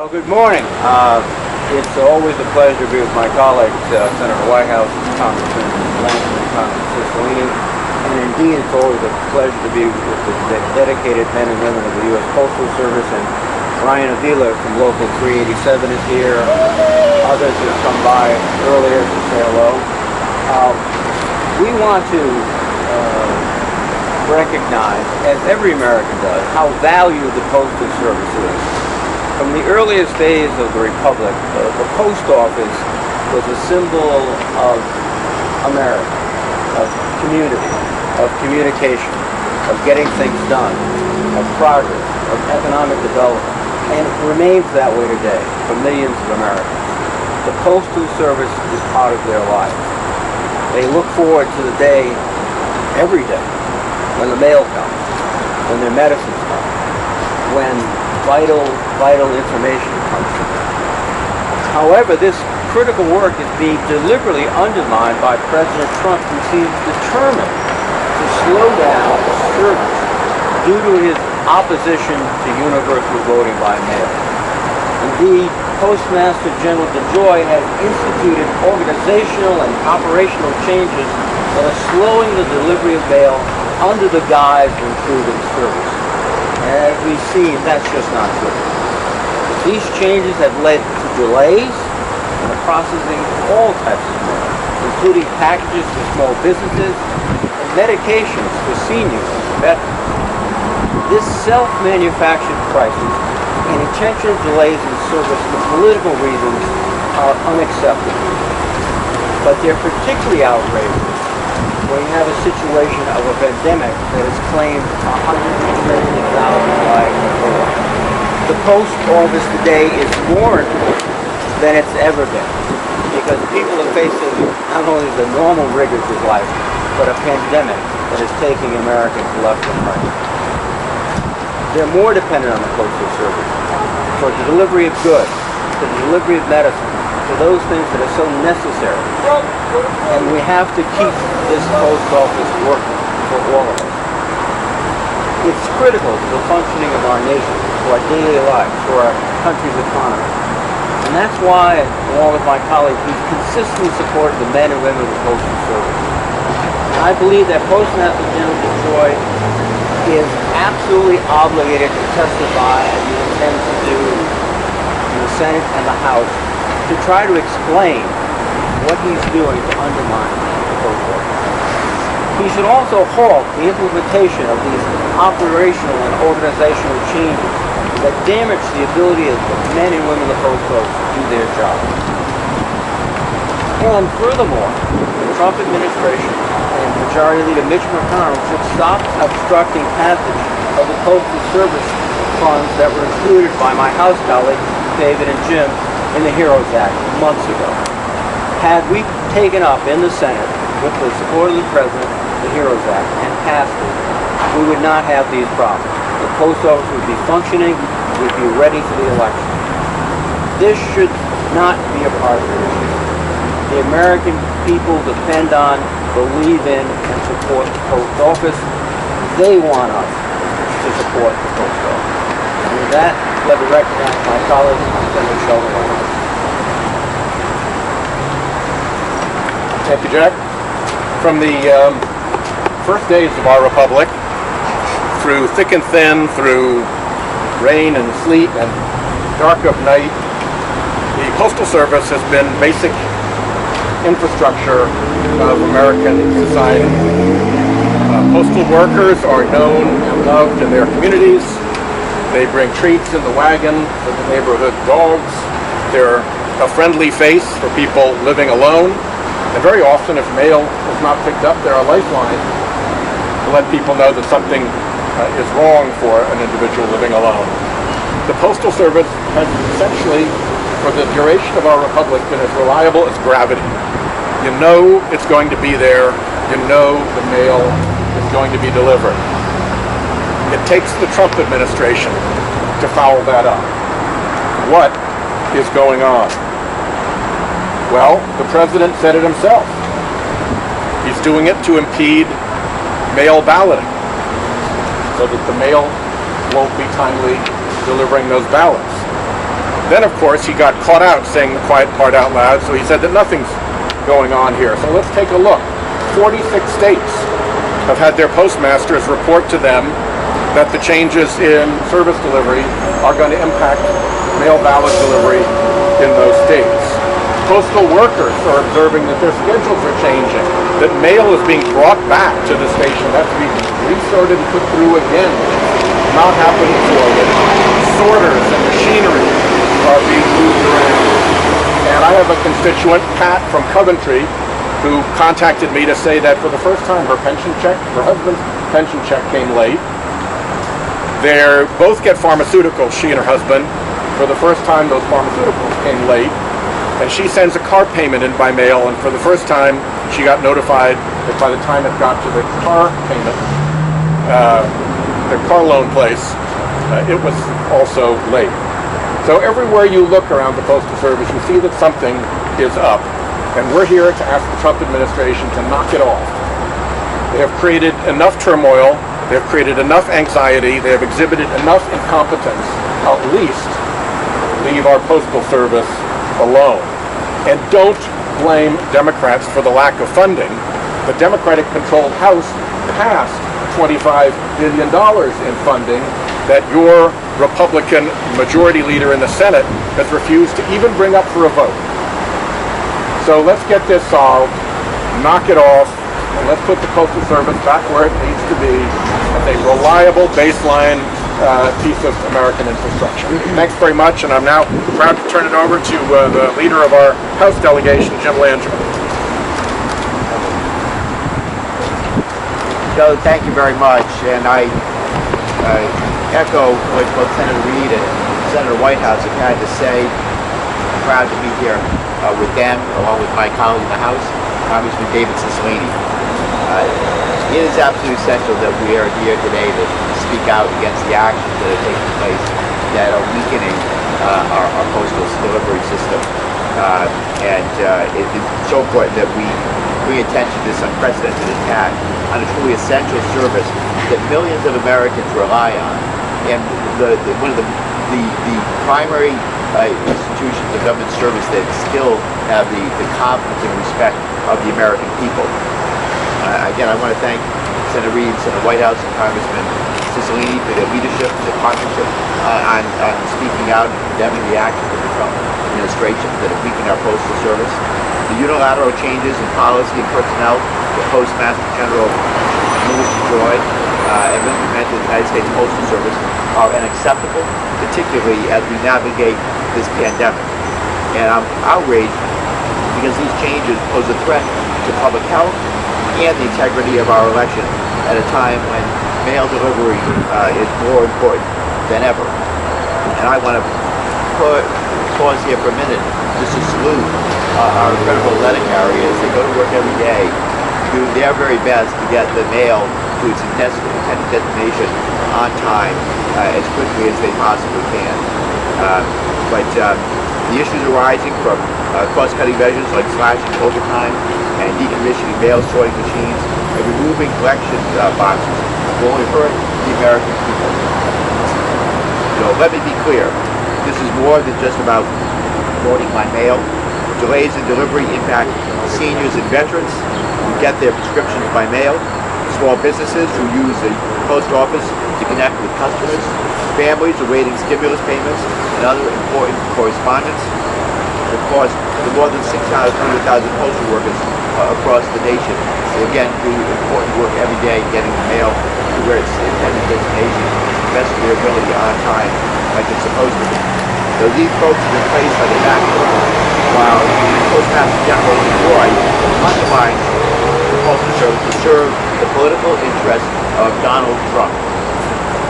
Well, good morning. It's always a pleasure to be with my colleagues, Senator Whitehouse, Congressman Cicilline, and indeed it's always a pleasure to be with the dedicated men and women of the U.S. Postal Service. And Ryan Avila from Local 387 is here. Others have come by earlier to say hello. We want to recognize, as every American does, how valued the Postal Service is. From the earliest days of the Republic, the post office was a symbol of America, of community, of communication, of getting things done, of progress, of economic development, and it remains that way today for millions of Americans. The Postal Service is part of their lives. They look forward to the day, every day, when the mail comes, when their medicines come, when vital information comes to them. However, this critical work is being deliberately undermined by President Trump, who seems determined to slow down service due to his opposition to universal voting by mail. Indeed, Postmaster General DeJoy has instituted organizational and operational changes that are slowing the delivery of mail under the guise of improving service. As we see, that's just not true. These changes have led to delays in the processing of all types of mail, including packages for small businesses and medications for seniors and veterans. This self-manufactured crisis and intentional delays in service for political reasons are unacceptable. But they're particularly outrageous when you have a situation of a pandemic that has claimed 170,000 lives and more. The post office today is more important than it's ever been, because people are facing not only the normal rigors of life, but a pandemic that is taking Americans left and right. They're more dependent on the Postal Service for the delivery of goods, for the delivery of medicine, for those things that are so necessary. And we have to keep this post office working for all of us. It's critical to the functioning of our nation, to our daily lives, to our country's economy. And that's why, along with my colleagues, we've consistently supported the men and women of the Postal Service. And I believe that Postmaster General DeJoy is absolutely obligated to testify, as he intends to do in the Senate and the House, to try to explain what he's doing to undermine the Post Office. He should also halt the implementation of these operational and organizational changes that damage the ability of the men and women of the Post Office to do their job. And furthermore, the Trump administration and Majority Leader Mitch McConnell should stop obstructing passage of the Postal Service funds that were included by my House colleagues, David and Jim, in the HEROES Act months ago. Had we taken up in the Senate, with the support of the President, the HEROES Act, and passed it, we would not have these problems. The Post Office would be functioning, we'd be ready for the election. This should not be a partisan issue. The American people depend on, believe in, and support the Post Office. They want us to support the Post Office. And with that, let me recognize my colleague, Senator Sheldon Whitehouse. Thank you, Jack. From the first days of our republic, through thick and thin, through rain and sleet and dark of night, the Postal Service has been basic infrastructure of American society. Postal workers are known and loved in their communities. They bring treats in the wagon for the neighborhood dogs. They're a friendly face for people living alone. And very often, if mail is not picked up, they're a lifeline to let people know that something is wrong for an individual living alone. The Postal Service has essentially, for the duration of our republic, been as reliable as gravity. You know it's going to be there. You know the mail is going to be delivered. It takes the Trump administration to foul that up. What is going on? Well, the president said it himself. He's doing it to impede mail balloting so that the mail won't be timely delivering those ballots. Then, of course, he got caught out saying the quiet part out loud, so he said that nothing's going on here. So let's take a look. 46 states have had their postmasters report to them that the changes in service delivery are going to impact mail ballot delivery in those states. Postal workers are observing that their schedules are changing, that mail is being brought back to the station, has to be resorted and put through again, which has not happened before. That sorters and machinery are being moved around. And I have a constituent, Pat from Coventry, who contacted me to say that for the first time her husband's pension check came late. They both get pharmaceuticals, she and her husband. For the first time, those pharmaceuticals came late. And she sends a car payment in by mail, and for the first time, she got notified that by the time it got to the car payment, the car loan place, it was also late. So everywhere you look around the Postal Service, you see that something is up. And we're here to ask the Trump administration to knock it off. They have created enough turmoil, they have created enough anxiety, they have exhibited enough incompetence. At least leave our Postal Service alone. And don't blame Democrats for the lack of funding. The Democratic-controlled House passed $25 billion in funding that your Republican majority leader in the Senate has refused to even bring up for a vote. So let's get this solved, knock it off, and let's put the Postal Service back where it needs to be as a reliable baseline piece of American infrastructure. Thanks very much, and I'm now proud to turn it over to the leader of our House delegation, Jim Landry. Joe, thank you very much, and I echo what both Senator Reid and Senator Whitehouse have had to say. I'm proud to be here with them, along with my colleague in the House, Congressman David Cicilline. It is absolutely essential that we are here today to speak out against the actions that are taking place that are weakening our postal delivery system. It is so important that we bring attention to this unprecedented attack on a truly essential service that millions of Americans rely on. And one of the primary institutions of government service that still have the confidence and respect of the American people. Again, I want to thank Senator Reid, Senator Whitehouse, and Congressman Cicilline for their leadership, their partnership on speaking out and condemning the actions of the Trump administration that have weakened our postal service. The unilateral changes in policy and personnel that Postmaster General Louis DeJoy have implemented in the United States Postal Service are unacceptable, particularly as we navigate this pandemic. And I'm outraged because these changes pose a threat to public health and the integrity of our election at a time when mail delivery is more important than ever. And I want to pause here for a minute just to salute our incredible letter carriers. They go to work every day, do their very best to get the mail to its intended destination on time as quickly as they possibly can. But the issues arising from cost-cutting measures like slashing overtime and decommissioning mail sorting machines and removing collection boxes will only hurt the American people. So let me be clear, this is more than just about voting by mail. Delays in delivery impact seniors and veterans who get their prescriptions by mail, small businesses who use the post office to connect with customers, families awaiting stimulus payments and other important correspondence. Of course, the more than 600,000 postal workers across the nation who again do important work every day getting the mail to where it's intended destination, to the best of their ability on time, like it's supposed to be. So these folks are replaced by the backdoor, while Postmaster General Louis DeJoy undermines the Postal Service to serve the political interests of Donald Trump.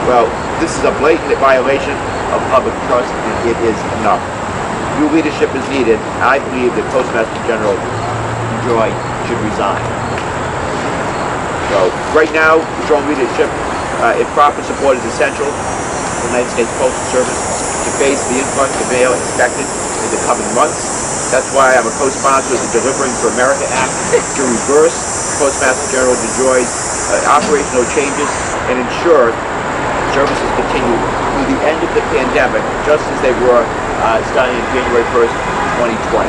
Well, this is a blatant violation of public trust, and it is enough. New leadership is needed, and I believe that Postmaster General DeJoy should resign. So, right now, strong leadership if proper support is essential for the United States Postal Service to face the influx of mail expected in the coming months. That's why I'm a co-sponsor of the Delivering for America Act to reverse Postmaster General DeJoy's operational changes and ensure services continue through the end of the pandemic, just as they were starting on January 1st, 2020.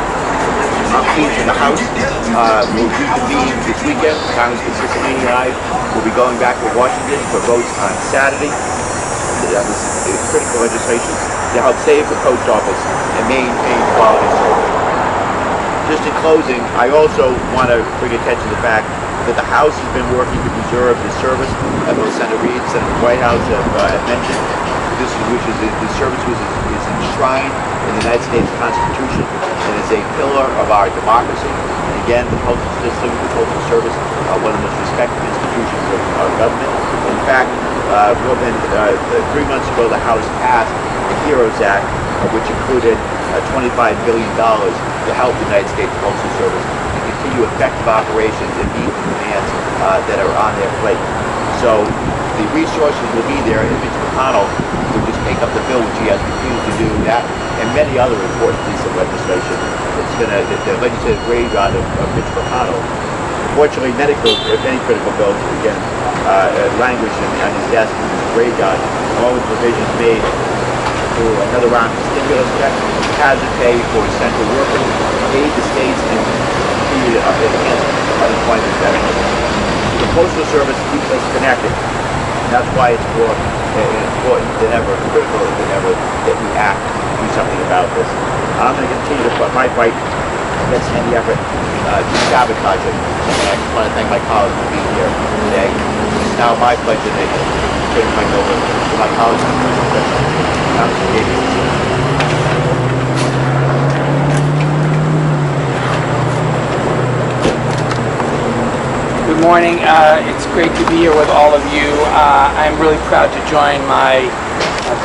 I'm pleased in the House. We'll reconvene this weekend. Congressman Cicilline and I will be going back to Washington for votes on Saturday. This is critical legislation to help save the post office and maintain quality service. Just in closing, I also want to bring attention to the fact that the House has been working to preserve the service, as both Senator Reid and Senator Whitehouse have mentioned. The service is enshrined in the United States Constitution and is a pillar of our democracy. And again, the postal system, the postal service, are one of the most respected institutions of our government. In fact, more than 3 months ago, the House passed the HEROES Act, which included $25 billion to help the United States Postal Service to continue effective operations and meet the demands that are on their plate. So the resources will be there if Mitch McConnell would just take up the bill, which he has refused to do, that and many other important pieces of legislation. It's been the legislative graveyard of Mitch McConnell. Unfortunately, any critical bills, again, language on his desk in his graveyard, all the provisions made through another round of stimulus checks, hazard pay for essential workers, aid to states, and continue to enhance unemployment benefits. The Postal Service keeps us connected. And that's why it's more important than ever, critical than ever, that we act and do something about this. I'm going to continue to put my fight against any effort to sabotage it. And I just want to thank my colleagues for being here today. It's now my pleasure to turn my over to my colleague, Congressman David Cicilline. Good morning. It's great to be here with all of you. I'm really proud to join my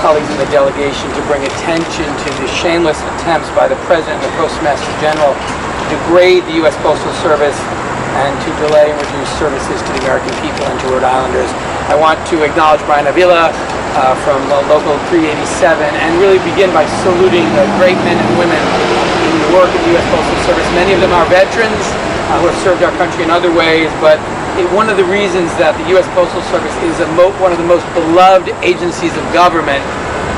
colleagues in the delegation to bring attention to the shameless attempts by the President and the Postmaster General to degrade the U.S. Postal Service and to delay and reduce services to the American people and to Rhode Islanders. I want to acknowledge Brian Avila from Local 387 and really begin by saluting the great men and women in the work of the U.S. Postal Service. Many of them are veterans who have served our country in other ways, but one of the reasons that the U.S. Postal Service is one of the most beloved agencies of government,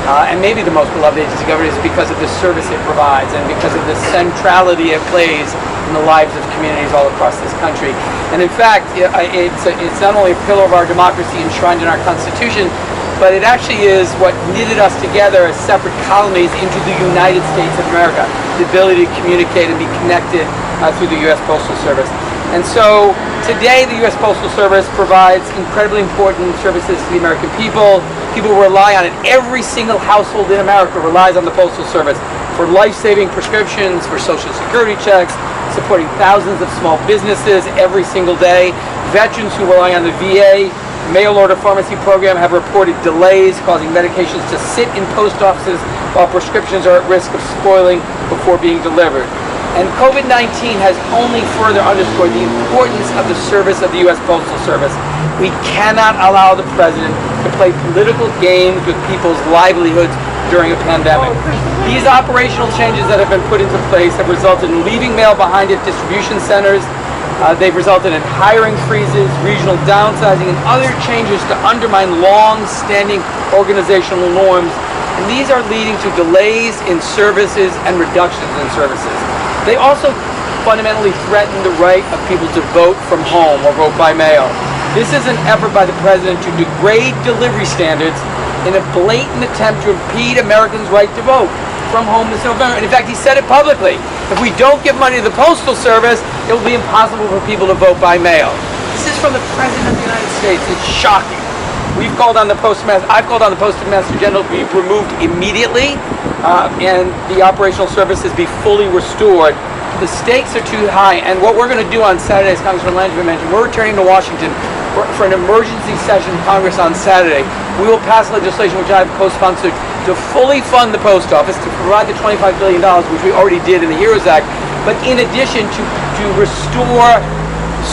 and maybe the most beloved agency of government, is because of the service it provides and because of the centrality it plays in the lives of communities all across this country. And in fact, it's not only a pillar of our democracy enshrined in our Constitution, but it actually is what knitted us together as separate colonies into the United States of America, the ability to communicate and be connected through the U.S. Postal Service. And so today the U.S. Postal Service provides incredibly important services to the American people. People rely on it. Every single household in America relies on the Postal Service for life-saving prescriptions, for Social Security checks, supporting thousands of small businesses every single day. Veterans who rely on the VA mail-order pharmacy program have reported delays causing medications to sit in post offices while prescriptions are at risk of spoiling before being delivered. And COVID-19 has only further underscored the importance of the service of the U.S. Postal Service. We cannot allow the President to play political games with people's livelihoods during a pandemic. These operational changes that have been put into place have resulted in leaving mail behind at distribution centers. They've resulted in hiring freezes, regional downsizing, and other changes to undermine long-standing organizational norms. And these are leading to delays in services and reductions in services. They also fundamentally threaten the right of people to vote from home or vote by mail. This is an effort by the President to degrade delivery standards in a blatant attempt to impede Americans' right to vote from home this November. And in fact, he said it publicly. If we don't give money to the Postal Service, it will be impossible for people to vote by mail. This is from the President of the United States. It's shocking. We've called on the Postmaster. I've called on the Postmaster General to be removed immediately, and the operational services be fully restored. The stakes are too high, and what we're going to do on Saturday, as Congressman Landry mentioned, we're returning to Washington for an emergency session of Congress on Saturday. We will pass legislation, which I have co-sponsored, to fully fund the post office, to provide the $25 billion, which we already did in the HEROES Act, but in addition to restore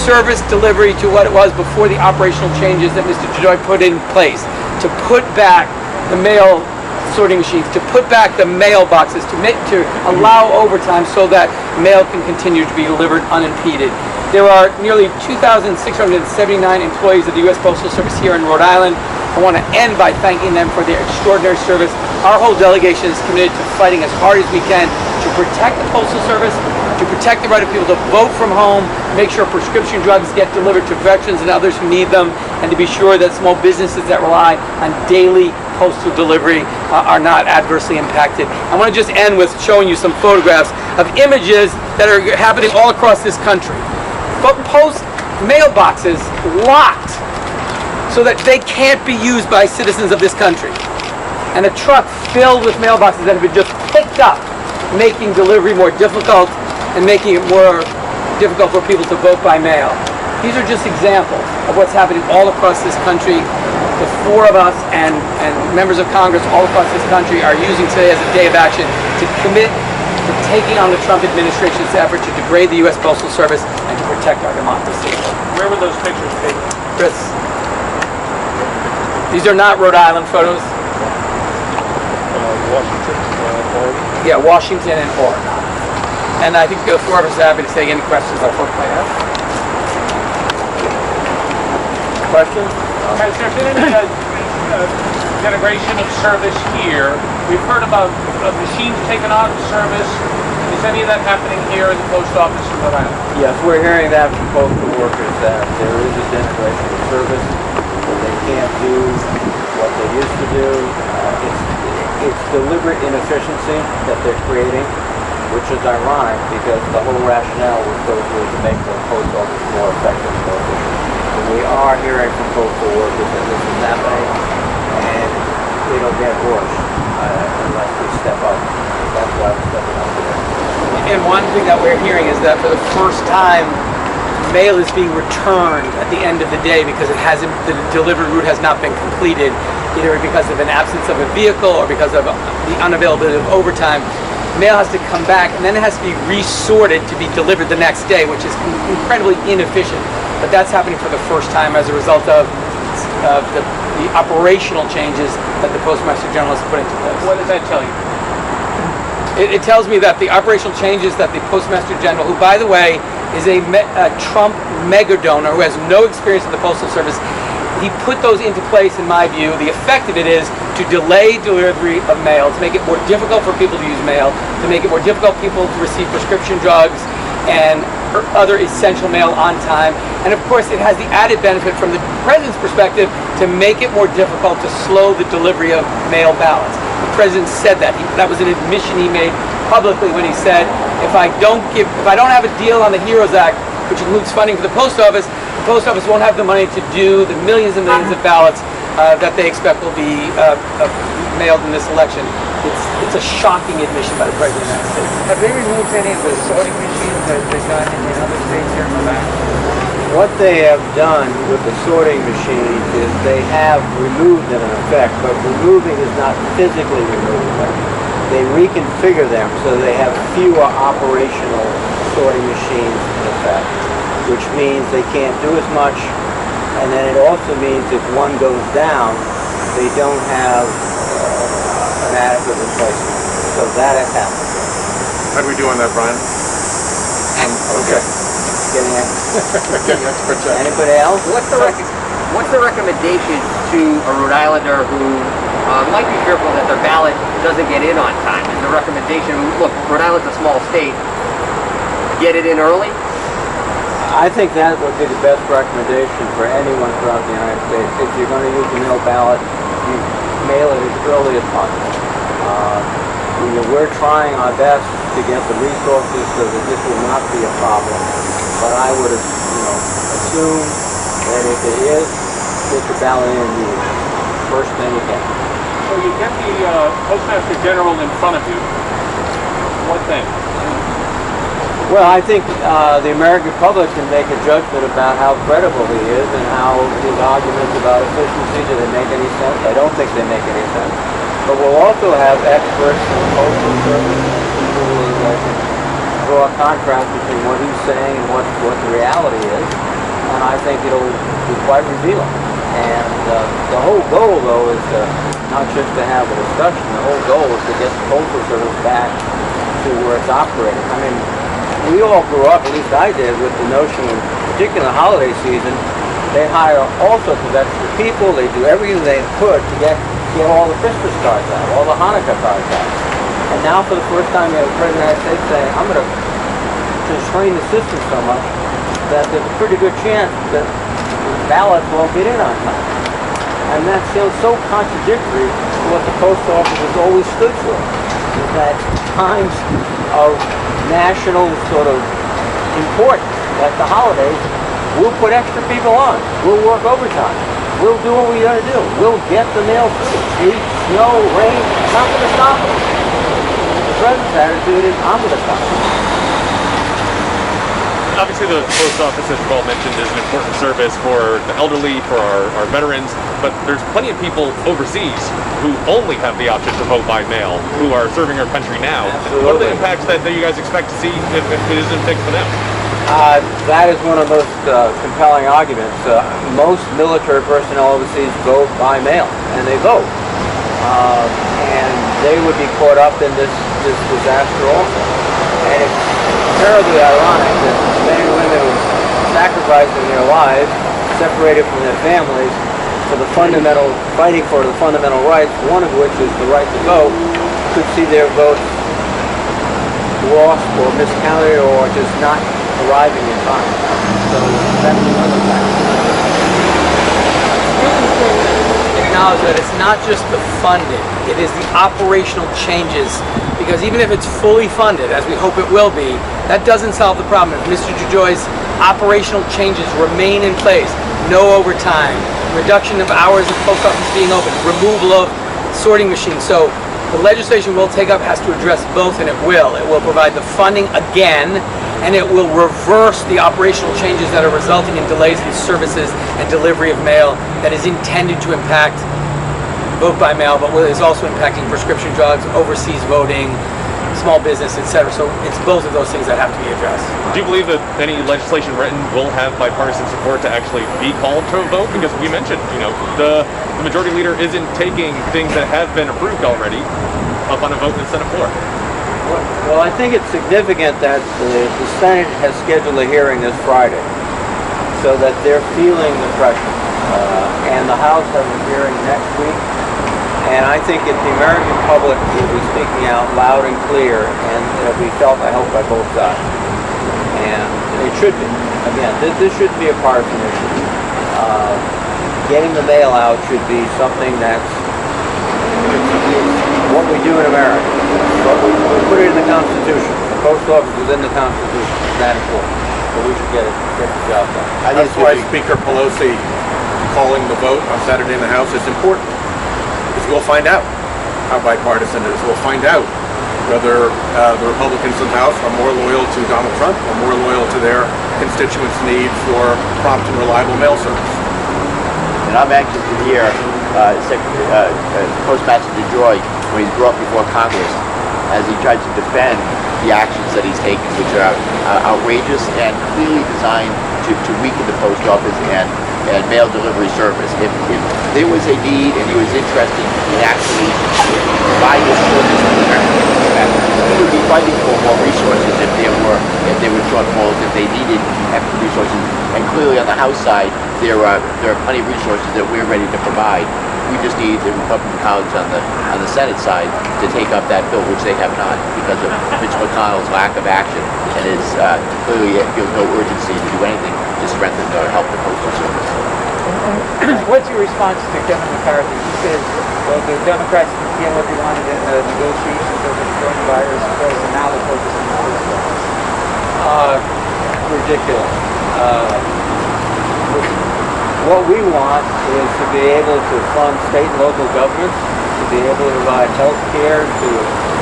service delivery to what it was before the operational changes that Mr. DeJoy put in place, to put back the mail sorting machines, to put back the mailboxes, to allow overtime so that mail can continue to be delivered unimpeded. There are nearly 2,679 employees of the U.S. Postal Service here in Rhode Island. I want to end by thanking them for their extraordinary service. Our whole delegation is committed to fighting as hard as we can to protect the Postal Service, to protect the right of people to vote from home, make sure prescription drugs get delivered to veterans and others who need them, and to be sure that small businesses that rely on daily postal delivery are not adversely impacted. I want to just end with showing you some photographs of images that are happening all across this country. Post mailboxes locked so that they can't be used by citizens of this country. And a truck filled with mailboxes that have been just picked up, making delivery more difficult and making it more difficult for people to vote by mail. These are just examples of what's happening all across this country. The four of us and members of Congress all across this country are using today as a day of action to commit to taking on the Trump administration's effort to degrade the U.S. Postal Service and to protect our democracy. Where were those pictures taken? Chris, these are not Rhode Island photos. Washington, Oregon. Yeah, Washington and Oregon. And I think the four of us are happy to take any questions that folks might have. Questions? Has there been any denigration of service here? We've heard about machines taken out of service. Is any of that happening here in the post office in Rhode Island? Yes, we're hearing that from postal workers, that there is a denigration of service, that they can't do what they used to do. It's deliberate inefficiency that they're creating, which is ironic because the whole rationale was supposed to make the post office more effective and more efficient. And we are hearing from postal workers that this is happening, and it'll get worse unless we step up. That's why we're stepping up today. And one thing that we're hearing is that for the first time, mail is being returned at the end of the day because the delivery route has not been completed, either because of an absence of a vehicle or because of the unavailability of overtime. Mail has to come back and then it has to be resorted to be delivered the next day, which is incredibly inefficient. But that's happening for the first time as a result of the operational changes that the Postmaster General has put into place. What does that tell you? It tells me that the operational changes that the Postmaster General, who by the way is a Trump mega donor who has no experience in the Postal Service, he put those into place in my view. The effect of it is to delay delivery of mail, to make it more difficult for people to use mail, to make it more difficult for people to receive prescription drugs and other essential mail on time. And of course it has the added benefit from the President's perspective to make it more difficult to slow the delivery of mail ballots. The President said that. That was an admission he made publicly when he said, if I don't have a deal on the HEROES Act, which includes funding for the Post Office won't have the money to do the millions and millions of ballots that they expect will be mailed in this election. It's a shocking admission by the President of the United States. Have they removed any of the sorting machines that they've done in other states here in Rhode Island? What they have done with the sorting machine is they have removed them in effect, but removing is not physically removing them. They reconfigure them so they have fewer operational sorting machines in effect, which means they can't do as much, and then it also means if one goes down, they don't have an adequate replacement. So that has happened. How do we do on that, Brian? Okay. Getting it? Anybody else? What's the recommendation to a Rhode Islander who might be fearful that their ballot doesn't get in on time? Is the recommendation, look, Rhode Island's a small state, get it in early? I think that would be the best recommendation for anyone throughout the United States. If you're going to use the mail ballot, you mail it as early as possible. We're trying our best to get the resources so that this will not be a problem. But I would assume that if it is, get the ballot in immediately. First thing you can. So you get the Postmaster General in front of you. What then? Well, I think the American public can make a judgment about how credible he is and how his arguments about efficiency, do they make any sense? I don't think they make any sense. But we'll also have experts in the Postal Service, people who can draw a contrast between what he's saying and what the reality is. And I think it'll be quite revealing. And the whole goal, though, is not just to have a discussion. The whole goal is to get the Postal Service back to where it's operating. I mean, we all grew up, at least I did, with the notion of, particularly in the holiday season, they hire all sorts of extra people. They do everything they could to get all the Christmas cards out, all the Hanukkah cards out. And now for the first time you have the President of the United States saying, I'm going to constrain the system so much that there's a pretty good chance that the ballots won't get in on time. And that sounds so contradictory to what the post office has always stood for. Is that times of national sort of importance, like the holidays, we'll put extra people on. We'll work overtime. We'll do what we gotta do. We'll get the mail through. Heat, snow, rain, not gonna stop us. The President's attitude is, I'm gonna stop it. Obviously, the post office, as you've all mentioned, is an important service for the elderly, for our veterans, but there's plenty of people overseas who only have the option to vote by mail, who are serving our country now. Absolutely. What are the impacts that you guys expect to see if it isn't fixed for them? That is one of the most compelling arguments. Most military personnel overseas vote by mail, and they vote. And they would be caught up in this disaster also. And it's terribly ironic that men and women who are sacrificing their lives, separated from their families, for the fundamental, fighting for the fundamental rights, one of which is the right to vote, could see their votes lost or miscounted or just not arriving in time. So that's another factor. Acknowledge that it's not just the funding, it is the operational changes, because even if it's fully funded, as we hope it will be, that doesn't solve the problem. If Mr. DeJoy's operational changes remain in place, no overtime, reduction of hours of post office being open, removal of sorting machines. So the legislation we'll take up has to address both, and it will. It will provide the funding again, and it will reverse the operational changes that are resulting in delays in services and delivery of mail that is intended to impact vote by mail, but is also impacting prescription drugs, overseas voting, small business, etc. So it's both of those things that have to be addressed. Do you believe that any legislation written will have bipartisan support to actually be called to a vote? Because we mentioned, the majority leader isn't taking things that have been approved already up on a vote in the Senate floor. Well, I think it's significant that the Senate has scheduled a hearing this Friday, so that they're feeling the pressure. And the House has a hearing next week. And I think if the American public will be speaking out loud and clear, and it'll be felt, I hope, by both sides. And it should be. Again, this shouldn't be a partisan issue. Getting the mail out should be something that's what we do in America. But we put it in the Constitution. The post office is in the Constitution. It's that important. So we should get the job done. That's why Speaker Pelosi calling the vote on Saturday in the House is important. Because we'll find out how bipartisan it is. We'll find out whether the Republicans in the House are more loyal to Donald Trump or more loyal to their constituents' need for prompt and reliable mail service. And I'm anxious to hear Postmaster DeJoy, when he's brought before Congress, as he tries to defend the actions that he's taken, which are outrageous and clearly designed to weaken the post office and mail delivery service. If there was a need and he was interested in actually providing this service to the American people, he would be fighting for more resources if there were shortfalls, if they needed extra resources. And clearly on the House side, there are plenty of resources that we're ready to provide. We just need the Republican colleagues on the Senate side to take up that bill, which they have not, because of Mitch McConnell's lack of action, and it's clearly feels no urgency to do anything to strengthen or help the Postal Service. What's your response to Kevin McCarthy? He says, well, the Democrats didn't get what they wanted in the negotiations over the coronavirus, and now they're focusing on the Post Office. Ridiculous. What we want is to be able to fund state and local governments, to be able to provide health care to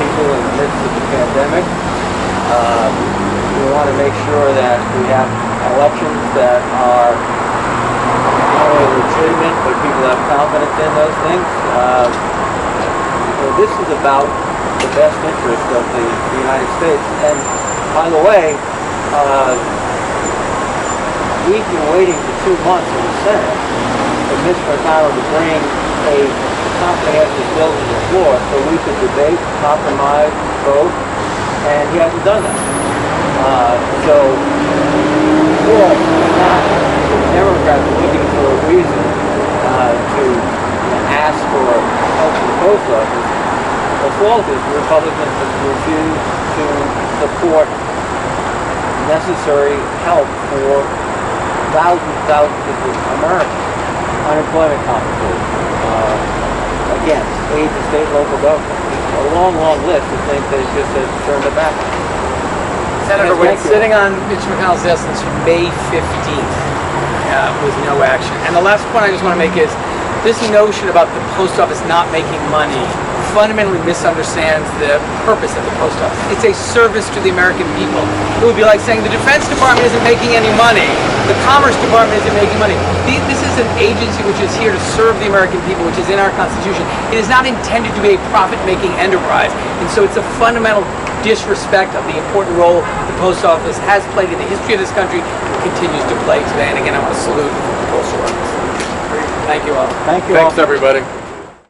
people in the midst of the pandemic. We want to make sure that we have elections that are not only legitimate, but people have confidence in those things. This is about the best interest of the United States. And by the way, we've been waiting for 2 months in the Senate for Mitch McConnell to bring a comprehensive bill to the floor so we could debate, compromise, vote, and he hasn't done that. So, or not, Democrats are looking for a reason to ask for help from the post office. The fault is Republicans have refused to support necessary help for thousands of Americans. Unemployment compensation, again, state to state, local government. A long list of things that it just has turned their back on. Senator, we're sitting on Mitch McConnell's desk since May 15th with no action. And the last point I just want to make is this notion about the post office not making money fundamentally misunderstands the purpose of the post office. It's a service to the American people. It would be like saying the Defense Department isn't making any money, the Commerce Department isn't making money. This is an agency which is here to serve the American people, which is in our Constitution. It is not intended to be a profit-making enterprise. And so it's a fundamental disrespect of the important role the post office has played in the history of this country and continues to play today. And again, I want to salute the Postal Service. Thank you all. Thank you all. Thanks, everybody.